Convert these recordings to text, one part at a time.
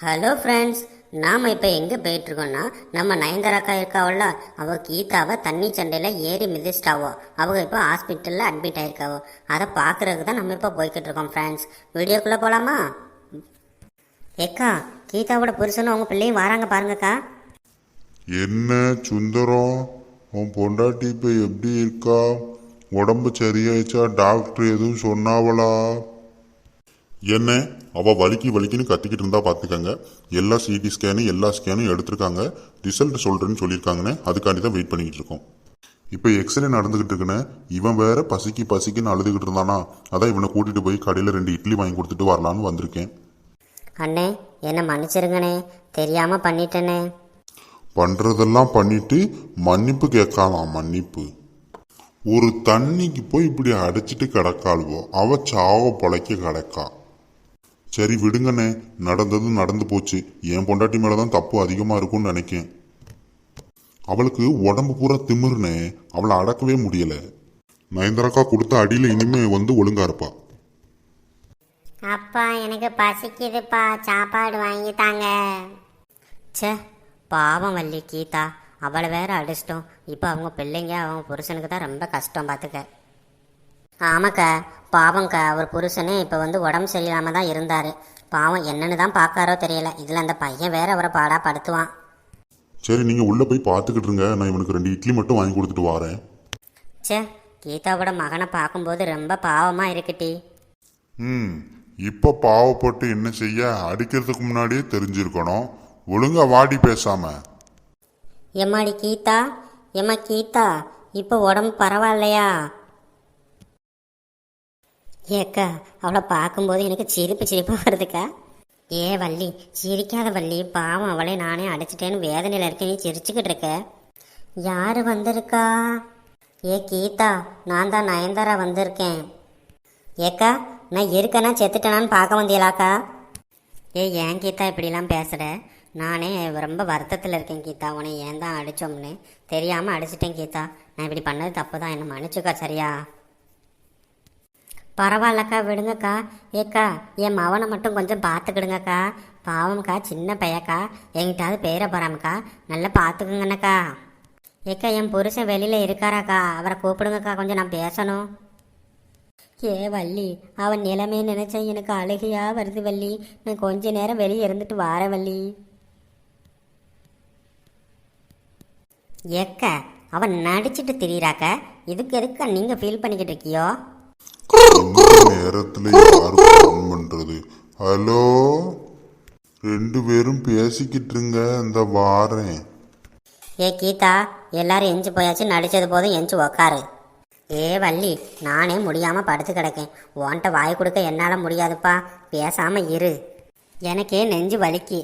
Hello friends, நாம் இப்போ எங்கே போயிட்டுருக்கோன்னா நம்ம நயன்தாராக்கா இருக்காவல்ல, அவள் கீதாவை தண்ணி சண்டையில் ஏறி மிதிச்சிட்டாவோ. அவங்க இப்போ ஹாஸ்பிட்டலில் அட்மிட் ஆயிருக்காவோ. அதை பார்க்குறதுக்கு தான் நம்ம இப்போ போய்கிட்டு இருக்கோம் ஃப்ரெண்ட்ஸ். வீடியோக்குள்ளே போகலாமா? ஏக்கா, கீதாவோட புருஷனும் அவங்க பிள்ளையும் வராங்க பாருங்கக்கா. என்ன சுந்தரம், உன் பொண்டாட்டி இப்போ எப்படி இருக்கா? உடம்பு சரியாயிச்சா? டாக்டர் எதுவும் சொன்னாவளா? என்ன அவள் வலிக்குன்னு கத்திக்கிட்டு இருந்தா பார்த்துக்கங்க. எல்லா சிடி ஸ்கேனு எல்லா ஸ்கேனும் எடுத்திருக்காங்க. ரிசல்ட் சொல்கிறேன்னு சொல்லியிருக்காங்கன்னு அதுக்காண்டி தான் வெயிட் பண்ணிக்கிட்டு இருக்கோம். இப்போ எக்ஸ்ரே நடந்துக்கிட்டு இருக்குன்னு இவன் வேற பசிக்குன்னு அழுதுகிட்டு இருந்தானா, அதான் இவனை கூட்டிகிட்டு போய் கடையில் 2 இட்லி வாங்கி கொடுத்துட்டு வரலான்னு வந்திருக்கேன். அண்ணே, என்ன மன்னிச்சிருங்கண்ணே, தெரியாமல் பண்ணிட்டேனே. பண்ணுறதெல்லாம் பண்ணிட்டு மன்னிப்பு கேட்கலாம். மன்னிப்பு ஒரு தண்ணிக்கு போய் இப்படி அடைச்சிட்டு கிடக்காளுவோ, அவ சாவ பொழைக்க கிடக்கா. சரி விடுங்கண்ணே, நடந்தது நடந்து போச்சு. என் பொண்டாட்டி மேலதான் தப்பு அதிகமா இருக்கும்னு நினைக்கேன். அவளுக்கு உடம்பு பூரா திமிர்னே, அவளை அடக்கவே முடியல. நயன்தாராக்கா கொடுத்த அடியில இனிமே ஒழுங்கா இருப்பா. அப்பா, எனக்கு பசிக்குதுப்பா, சாப்பாடு வாங்கி தாங்க. சே, பாவம் வள்ளி கீதா, அவளை வேற அடிச்சிட்டோம். இப்போ அவங்க பிள்ளைங்க அவங்க புருஷனுக்கு தான் ரொம்ப கஷ்டம் பார்த்துக்க. ஆமாக்கா, பாவம்க்கா, அவர் புருஷனே இப்போ உடம்பு சரியில்லாமல் தான் இருந்தார். பாவம் என்னன்னு தான் பார்க்காரோ தெரியல. இதில் அந்த பையன் வேற அவரை பாடா படுத்துவான். சரி, நீங்கள் உள்ளே போய் பார்த்துக்கிட்டு இருங்க. நான் இவனுக்கு 2 இட்லி மட்டும் வாங்கி கொடுத்துட்டு வரேன். சே, கீதாவோட மகனை பார்க்கும்போது ரொம்ப பாவமாக இருக்குட்டி. இப்போ பாவப்பட்டு என்ன செய்ய? அடிக்கிறதுக்கு முன்னாடியே தெரிஞ்சிருக்கணும். ஒழுங்கா வாடி பேசாம. எம்மாடி கீதா, எம்மா கீதா, இப்போ உடம்பு பரவாயில்லையா? ஏக்கா, அவளை பார்க்கும்போது எனக்கு சிரிப்பாக வருதுக்கா. ஏ வள்ளி, சிரிக்காத வள்ளி, பாவம், அவளை நானே அடிச்சிட்டேன்னு வேதனையில் இருக்கேன், நீ சிரிச்சுக்கிட்டு இருக்க. யார் வந்திருக்கா? ஏ கீதா, நான் தான் நயன்தாரா வந்திருக்கேன். ஏக்கா, நான் இருக்கேனா செத்துட்டேனான்னு பார்க்க வந்தியலாக்கா? ஏன் கீதா இப்படிலாம் பேசுகிற? நானே ரொம்ப வருத்தத்தில் இருக்கேன் கீதா. உன்னை ஏன் தான் அடித்தோம்னு தெரியாமல் அடிச்சிட்டேன் கீதா. நான் இப்படி பண்ணது தப்பு தான், என்னை மன்னிச்சுக்கா சரியா? பரவாயில்லக்கா, விடுங்கக்கா. ஏக்கா, என் மவனை மட்டும் கொஞ்சம் பார்த்துக்கிடுங்கக்கா. பாவம்க்கா, சின்ன பையக்கா, எங்கிட்டாவது பேர போகிறாமக்கா, நல்லா பார்த்துக்குங்கண்ணக்கா. ஏக்கா, என் புருஷன் வெளியில் இருக்காராக்கா, அவரை கூப்பிடுங்கக்கா, கொஞ்சம் நான் பேசணும். ஏ வள்ளி, அவன் நிலைமையை நினைச்சா எனக்கு அழுகையா வருது வள்ளி. நான் கொஞ்ச நேரம் வெளியே இருந்துட்டு வாரேன் வள்ளி. ஏக்க, அவன் நடிச்சிட்டு திரியிறாக்க, இதுக்கு எதுக்கா நீங்க ஃபீல் பண்ணிக்கிட்டு இருக்கியோ? நேரத்துல யாரு ஃபோன் பண்றது? ஹலோ, 2 பேரும் பேசிக்கிட்டு இருங்க, இந்த வாரேன். ஏ கீதா, எல்லாரும் எஞ்சி போயாச்சு, நடிச்சது போதும், எஞ்சி உக்காரு. ஏ வள்ளி, நானே முடியாம படுத்து கிடக்கேன். உன்கிட்ட வாய் கொடுக்க என்னால முடியாதுப்பா, பேசாம இரு. எனக்கே நெஞ்சு வலிக்கு.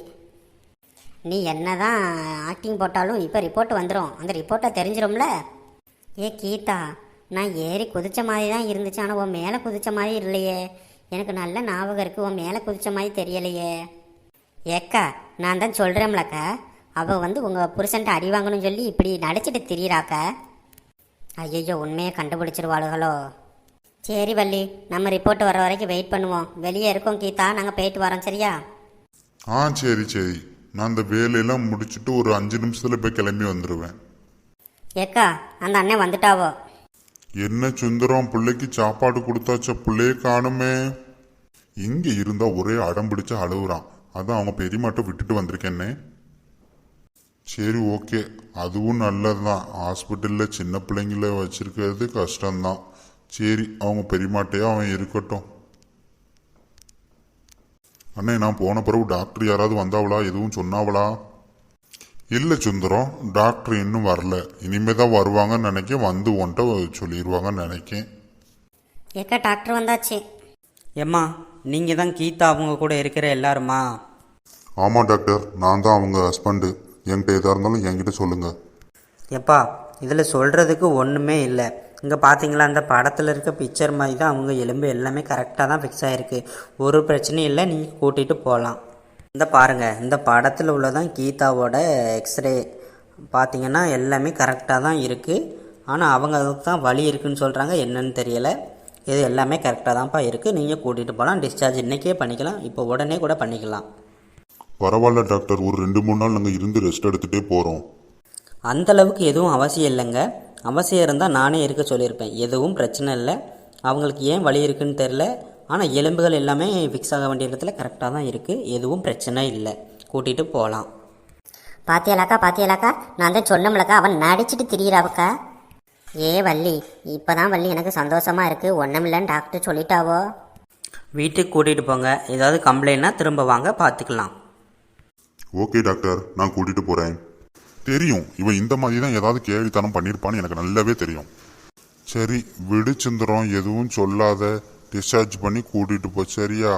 நீ என்னதான் ஆக்டிங் போட்டாலும் இப்போ ரிப்போர்ட் வந்துடும். அந்த ரிப்போர்ட்டை தெரிஞ்சிடும்ல. ஏ கீதா, நான் ஏறி குதிச்ச மாதிரி தான் இருந்துச்சு, ஆனால் உன் மேலே குதிச்ச மாதிரி இல்லையே. எனக்கு நல்ல ஞாபகம் இருக்குது, உன் மேலே குதிச்ச மாதிரி தெரியலையே. ஏக்கா, நான் தான் சொல்கிறேன்லக்கா, அவள் உங்கள் புருஷன்ட்ட அடி வாங்கணும்னு சொல்லி இப்படி நடிச்சிட்டு திரியிறாக்க. ஐயோ, உண்மையை கண்டுபிடிச்சிருவாளுகளோ? சரி வள்ளி, நம்ம ரிப்போர்ட் வர வரைக்கும் வெயிட் பண்ணுவோம். வெளியே இருக்கோம் கீதா, நாங்கள் போயிட்டு வரோம் சரியா? சரி, நான் இந்த வேலையெல்லாம் முடிச்சுட்டு ஒரு 5 நிமிஷத்துல போய் கிளம்பி வந்துடுவேன். ஏக்கா, அந்த அண்ணன் வந்துட்டாவோ? என்ன சுந்தரம், பிள்ளைக்கு சாப்பாடு கொடுத்தாச்ச, பிள்ளைய காணுமே. இங்க இருந்தா ஒரே அடம் பிடிச்சு அழுகுறான். அதான் அவங்க பெரியமாட்ட விட்டுட்டு வந்திருக்கேன்னே. சரி, ஓகே, அதுவும் நல்லதுதான். ஹாஸ்பிட்டல்ல சின்ன பிள்ளைங்கள வச்சிருக்கிறது கஷ்டம்தான். சரி, அவங்க பெரியமாட்டையா அவன் இருக்கட்டும். அண்ணே, நான் போன பிறகு டாக்டர் யாராவது வந்தாவளா? எதுவும் சொன்னாவளா? இல்லை சுந்தரம், டாக்டர் இன்னும் வரல. இனிமே தான் வருவாங்கன்னு நினைக்கேன். வந்து ஒன்ட்ட சொல்லிடுவாங்கன்னு நினைக்கேன். ஏக்கா, டாக்டர் வந்தாச்சு. ஏம்மா, நீங்கள் தான் கீதா அவங்க கூட இருக்கிற எல்லாருமா? ஆமாம் டாக்டர், நான் தான் அவங்க ஹஸ்பண்டு. என்கிட்ட எதாக இருந்தாலும் என்கிட்ட சொல்லுங்கள். எப்பா, இதில் சொல்கிறதுக்கு ஒன்றுமே இல்லை. இங்கே பார்த்தீங்களா, அந்த படத்தில் இருக்க பிக்சர் மாதிரி தான் அவங்க எலும்பு எல்லாமே கரெக்டாக தான் ஃபிக்ஸ் ஆகிருக்கு. ஒரு பிரச்சனையும் இல்லை, நீங்கள் கூட்டிகிட்டு போகலாம். இந்த பாருங்கள், இந்த படத்தில் உள்ளதான் கீதாவோட எக்ஸ்ரே. பார்த்தீங்கன்னா எல்லாமே கரெக்டாக தான் இருக்குது. ஆனால் அவங்க அதுக்கு தான் வலி இருக்குதுன்னு சொல்கிறாங்க, என்னன்னு தெரியலை. இது எல்லாமே கரெக்டாக தான்ப்பா இருக்குது. நீங்கள் கூட்டிகிட்டு போகலாம். டிஸ்சார்ஜ் இன்றைக்கே பண்ணிக்கலாம், இப்போ உடனே கூட பண்ணிக்கலாம். பரவாயில்ல டாக்டர், ஒரு 2-3 நாள் நாங்கள் இருந்து ரெஸ்ட் எடுத்துகிட்டே போகிறோம். அந்த அளவுக்கு எதுவும் அவசியம் இல்லைங்க. அவசியம் இருந்தால் நானே இருக்க சொல்லியிருப்பேன். எதுவும் பிரச்சனை இல்லை. அவங்களுக்கு ஏன் வலி இருக்குன்னு தெரில. ஆனால் எலும்புகள் எல்லாமே ஃபிக்ஸ் ஆக வேண்டிய இடத்துல கரெக்டாக தான் இருக்குது. எதுவும் பிரச்சனை இல்லை. கூட்டிகிட்டு போகலாம். பாத்தியலாக்கா, நான் தான் சொன்னோம்லக்கா, அவன் நடிச்சிட்டு திரியிறாவக்கா. ஏ வள்ளி, இப்போதான் வள்ளி எனக்கு சந்தோஷமா இருக்கு. ஒன்றுமில்லன்னு டாக்டர் சொல்லிட்டாவோ. வீட்டுக்கு கூட்டிகிட்டு போங்க. ஏதாவது கம்ப்ளைண்ட்னா திரும்ப வாங்க, பார்த்துக்கலாம். ஓகே டாக்டர், நான் கூட்டிகிட்டு போகிறேன். தெரியும், இவன் இந்த மாதிரி தான் ஏதாவது கேலித்தனம் பண்ணியிருப்பான்னு எனக்கு நல்லாவே தெரியும். சரி விடு சுந்தரம், எதுவும் சொல்லாத. டிஸ்சார்ஜ் பண்ணி கூட்டிகிட்டு போ, சரியா?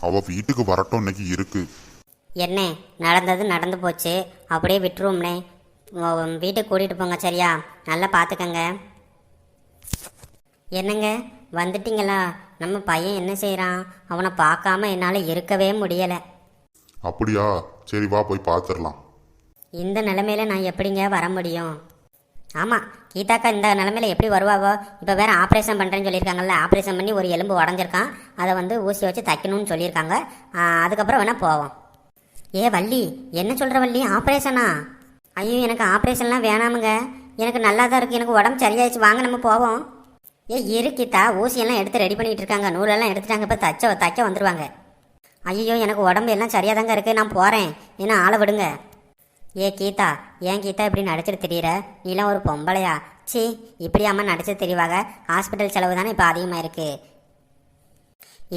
அவள் வீட்டுக்கு வரட்டும், இன்னைக்கு இருக்கு. என்ன நடந்தது நடந்து போச்சு, அப்படியே விட்டுருவோம்னே. வீட்டுக்கு கூட்டிகிட்டு போங்க, சரியா? நல்லா பார்த்துக்கங்க. என்னங்க வந்துட்டீங்களா? நம்ம பையன் என்ன செய்கிறான்? அவனை பார்க்காம என்னால் இருக்கவே முடியலை. அப்படியா? சரி வா போய் பார்த்துடலாம். இந்த நிலமையில நான் எப்படிங்க வர முடியும்? ஆமாம், கீதாக்கா இந்த நிலமையில எப்படி வருவாவோ? இப்போ வேறு ஆப்ரேஷன் பண்ணுறேன்னு சொல்லியிருக்காங்கல்ல. ஆப்ரேஷன் பண்ணி ஒரு எலும்பு உடஞ்சிருக்கான். அதை வந்து ஊசி வச்சு தைக்கணும்னு சொல்லியிருக்காங்க. அதுக்கப்புறம் வேணால் போவோம். ஏ வள்ளி, என்ன சொல்கிற வள்ளி? ஆப்ரேஷனா? ஐயோ, எனக்கு ஆப்ரேஷன்லாம் வேணாமுங்க. எனக்கு நல்லா தான் இருக்குது. எனக்கு உடம்பு சரியாயிடுச்சு. வாங்க நம்ம போவோம். ஏ இருக்கீதா, ஊசியெல்லாம் எடுத்து ரெடி பண்ணிகிட்டு இருக்காங்க. நூலெல்லாம் எடுத்துட்டாங்க. இப்போ தைக்க வந்துடுவாங்க. ஐயோ, எனக்கு உடம்பு எல்லாம் சரியாக தாங்க இருக்குது. நான் போகிறேன். ஏன்னா ஆளை விடுங்க. ஏ கீதா, ஏன் கீதா இப்படி நடிச்சிட்டு தெரியுற? நீலாம் ஒரு பொம்பளையா? சி, இப்படி அம்மா நடிச்சிட்டு தெரிவாங்க. ஹாஸ்பிட்டல் செலவு தானே இப்போ அதிகமாக இருக்குது.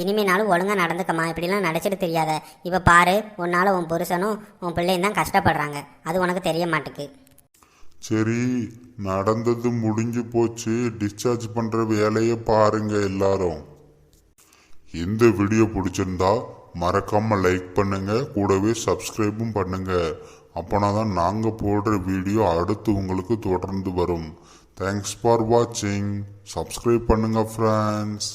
இனிமேனாலும் ஒழுங்காக நடந்துக்கம்மா. இப்படிலாம் நடிச்சிட்டு தெரியாத. இப்போ பாரு, உன்னால் உன் புருஷனும் உன் பிள்ளையும் தான் கஷ்டப்படுறாங்க. அது உனக்கு தெரிய மாட்டுக்கு. சரி, நடந்தது முடிஞ்சு போச்சு. டிஸ்சார்ஜ் பண்ணுற வேலையை பாருங்க எல்லாரும். இந்த வீடியோ பிடிச்சிருந்தா மறக்காம லைக் பண்ணுங்க, கூடவே சப்ஸ்கிரைபும் பண்ணுங்க. அப்போனா தான் நாங்கள் போடுற வீடியோ அடுத்து உங்களுக்கு தொடர்ந்து வரும். தேங்க்ஸ் ஃபார் வாட்சிங். சப்ஸ்கிரைப் பண்ணுங்க ஃப்ரெண்ட்ஸ்.